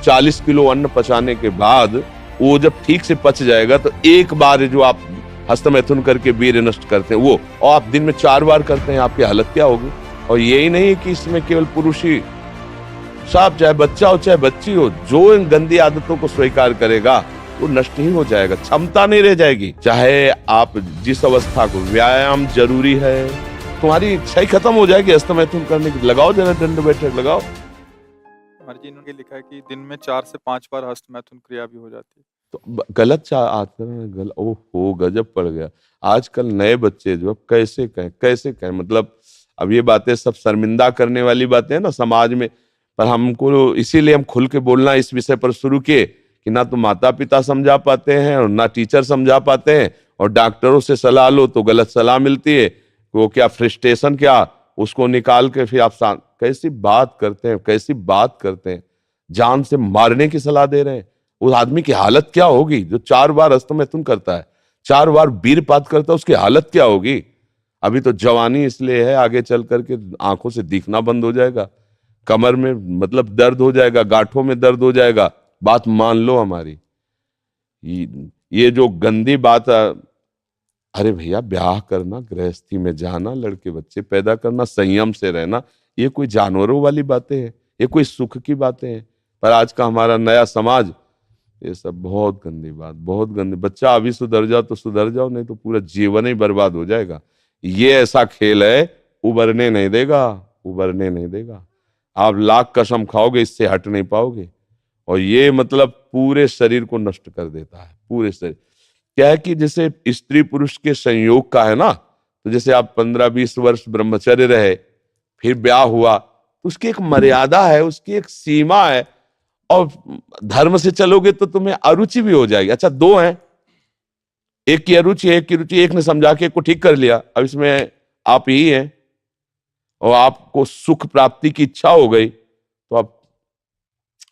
40 kilo अन्न पचाने के बाद वो जब ठीक से पच जाएगा तो एक बार जो आप हस्तमैथुन करके वीर्य नष्ट करते हैं वो, और आप दिन में 4 बार करते हैं, आपकी हालत क्या होगी। और यही नहीं कि इसमें केवल पुरुष ही, साफ चाहे बच्चा हो चाहे बच्ची हो, जो इन गंदी आदतों को स्वीकार करेगा वो नष्ट ही हो जाएगा, क्षमता नहीं रह जाएगी। चाहे आप जिस अवस्था को, व्यायाम जरूरी है, तुम्हारी इच्छा ही खत्म हो जाएगी हस्तमैथुन करने की। लगाओ जरा दंड बैठक लगाओ। हमारे जी इन्होंने लिखा है कि दिन में 4 से 5 बार हस्तमैथुन क्रिया भी हो जाती है। तो गलत आचरण, ओहो गजब पड़ गया। आजकल नए बच्चे जो कैसे कहें, मतलब अब ये बातें सब शर्मिंदा करने वाली बातें हैं ना समाज में, पर हमको इसीलिए हम खुल के बोलना इस विषय पर शुरू किए कि ना तो माता पिता समझा पाते हैं और ना टीचर समझा पाते हैं, और डॉक्टरों से सलाह लो तो गलत सलाह मिलती है। वो क्या फ्रस्ट्रेशन, क्या उसको निकाल के फिर आप कैसी बात करते हैं, जान से मारने की सलाह दे रहे हैं। उस आदमी की हालत क्या होगी जो 4 बार हस्तमैथुन करता है, 4 बार वीरपात करता है, उसकी हालत क्या होगी। अभी तो जवानी इसलिए है, आगे चल करके आंखों से दिखना बंद हो जाएगा, कमर में मतलब दर्द हो जाएगा, गांठों में दर्द हो जाएगा। बात मान लो हमारी, ये जो गंदी बात, अरे भैया ब्याह करना, गृहस्थी में जाना, लड़के बच्चे पैदा करना, संयम से रहना, ये कोई जानवरों वाली बातें हैं, ये कोई सुख की बातें हैं। पर आज का हमारा नया समाज, ये सब बहुत गंदी बात, बहुत गंदी। बच्चा अभी सुधर जाओ तो सुधर जाओ, नहीं तो पूरा जीवन ही बर्बाद हो जाएगा। ये ऐसा खेल है, उबरने नहीं देगा। आप लाख कसम खाओगे, इससे हट नहीं पाओगे। और ये मतलब पूरे शरीर को नष्ट कर देता है, पूरे शरीर। क्या है कि जैसे स्त्री पुरुष के संयोग का है ना, तो जैसे आप 15-20 वर्ष ब्रह्मचर्य रहे, फिर ब्याह हुआ, तो उसकी एक मर्यादा है, उसकी एक सीमा है। और धर्म से चलोगे तो तुम्हें अरुचि भी हो जाएगी। अच्छा, 2 हैं, एक की अरुचि है, एक की रुचि, एक ने समझा के एक को ठीक कर लिया, अब इसमें आप ही हैं और आपको सुख प्राप्ति की इच्छा हो गई, तो आप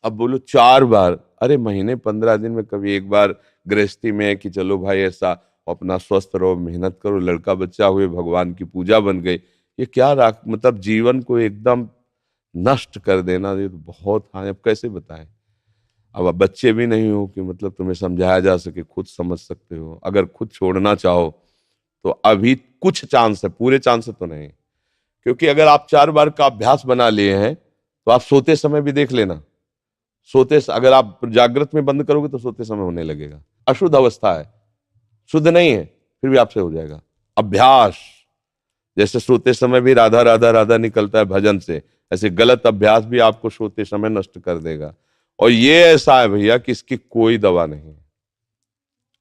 अब बोलो 4 बार, अरे महीने 15 दिन में कभी एक बार गृहस्थी में कि चलो भाई ऐसा अपना स्वस्थ रहो, मेहनत करो, लड़का बच्चा हुए, भगवान की पूजा बन गई। ये क्या मतलब जीवन को एकदम नष्ट कर देना, ये तो बहुत। हाँ, अब कैसे बताएं। अब आप बच्चे भी नहीं हो कि मतलब तुम्हें समझाया जा सके, खुद समझ सकते हो। अगर खुद छोड़ना चाहो तो अभी कुछ चांस है, पूरे चांस तो नहीं, क्योंकि अगर आप 4 बार का अभ्यास बना लिए हैं तो आप सोते समय भी देख लेना। अगर आप जागृत में बंद करोगे तो सोते समय होने लगेगा। अशुद्ध अवस्था है, शुद्ध नहीं है, फिर भी आपसे हो जाएगा। अभ्यास, जैसे सोते समय भी राधा राधा राधा निकलता है भजन से, ऐसे गलत अभ्यास भी आपको सोते समय नष्ट कर देगा। और ये ऐसा है भैया कि इसकी कोई दवा नहीं है,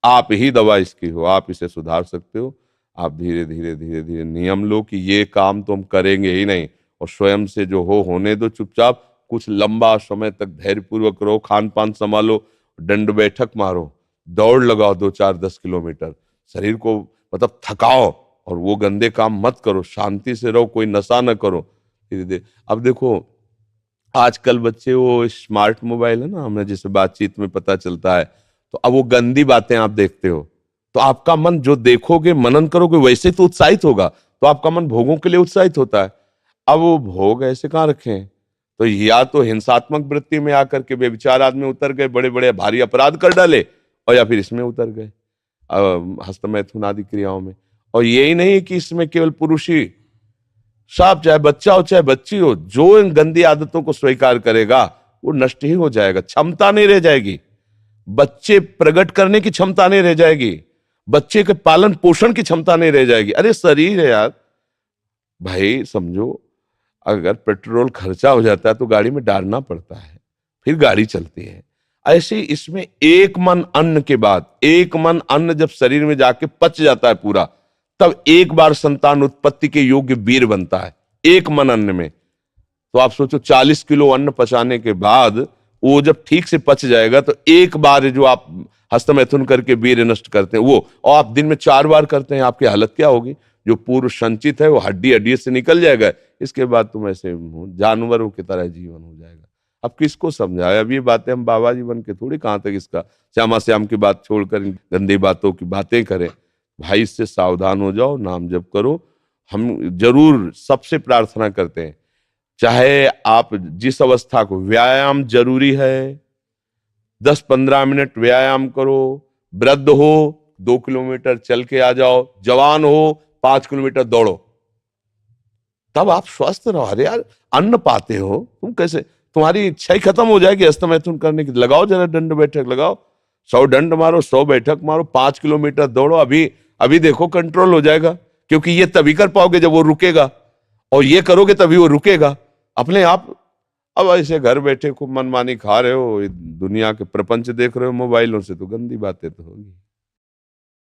आप ही दवा इसकी हो। आप इसे सुधार सकते हो। आप धीरे धीरे नियम लो कि ये काम तो हम करेंगे ही नहीं, और स्वयं से जो होने दो चुपचाप। कुछ लंबा समय तक धैर्यपूर्वक रहो, खान पान संभालो, दंड बैठक मारो, दौड़ लगाओ 2-4-10 किलोमीटर, शरीर को मतलब थकाओ, और वो गंदे काम मत करो, शांति से रहो, कोई नशा न करो। धीरे धीरे अब देखो, आजकल बच्चे वो स्मार्ट मोबाइल है ना, हमें जैसे बातचीत में पता चलता है, तो अब वो गंदी बातें आप देखते हो तो आपका मन जो देखोगे, मनन करोगे, वैसे तो उत्साहित होगा, तो आपका मन भोगों के लिए उत्साहित होता है। अब वो भोग ऐसे कहाँ रखें, तो या तो हिंसात्मक वृत्ति में आकर के बेविचार आदमी उतर गए, बड़े बड़े भारी अपराध कर डाले, और या फिर इसमें उतर गए हस्तमैथुन आदि क्रियाओं में। और यही नहीं कि इसमें केवल पुरुष ही, साफ चाहे बच्चा हो चाहे बच्ची हो, जो इन गंदी आदतों को स्वीकार करेगा वो नष्ट ही हो जाएगा, क्षमता नहीं रह जाएगी। बच्चे प्रकट करने की क्षमता नहीं रह जाएगी, बच्चे के पालन पोषण की क्षमता नहीं रह जाएगी। अरे शरीर है यार भाई, समझो, अगर पेट्रोल खर्चा हो जाता है तो गाड़ी में डालना पड़ता है, फिर गाड़ी चलती है। ऐसे इसमें एक मन अन्न के बाद, एक मन अन्न जब शरीर में जाके पच जाता है पूरा, तब एक बार संतान उत्पत्ति के योग्य वीर बनता है, एक मन अन्न में। तो आप सोचो 40 किलो अन्न पचाने के बाद वो जब ठीक से पच जाएगा तो एक बार जो आप हस्तमैथुन करके वीर्य नष्ट करते हैं वो, और आप दिन में 4 बार करते हैं, आपकी हालत क्या होगी। जो पूर्व संचित है वो हड्डी हड्डी से निकल जाएगा, इसके बाद तुम ऐसे जानवरों की तरह जीवन हो जाएगा। अब किसको समझाए, अब ये बातें हम बाबा जी बन के थोड़ी कहां तक इसका श्यामा श्याम की बात छोड़कर गंदी बातों की बातें करें। भाई इससे सावधान हो जाओ, नाम जप करो। हम जरूर सबसे प्रार्थना करते हैं, चाहे आप जिस अवस्था को, व्यायाम जरूरी है, 10-15 मिनट व्यायाम करो। वृद्ध हो 2 किलोमीटर चल के आ जाओ, जवान हो 5 किलोमीटर दौड़ो, तब आप स्वस्थ रहो। अरे यार, अन्न पाते हो तुम, कैसे तुम्हारी इच्छा ही खत्म हो जाएगी हस्तमैथुन करने की। लगाओ जरा दंड बैठक, लगाओ, 100 दंड मारो, 100 बैठक मारो, 5 किलोमीटर दौड़ो। अभी अभी देखो कंट्रोल हो जाएगा, क्योंकि ये तभी कर पाओगे जब वो रुकेगा, और ये करोगे तभी वो रुकेगा अपने आप। अब ऐसे घर बैठे खूब मनमानी खा रहे हो, दुनिया के प्रपंच देख रहे हो मोबाइलों से, तो गंदी बातें तो होगी।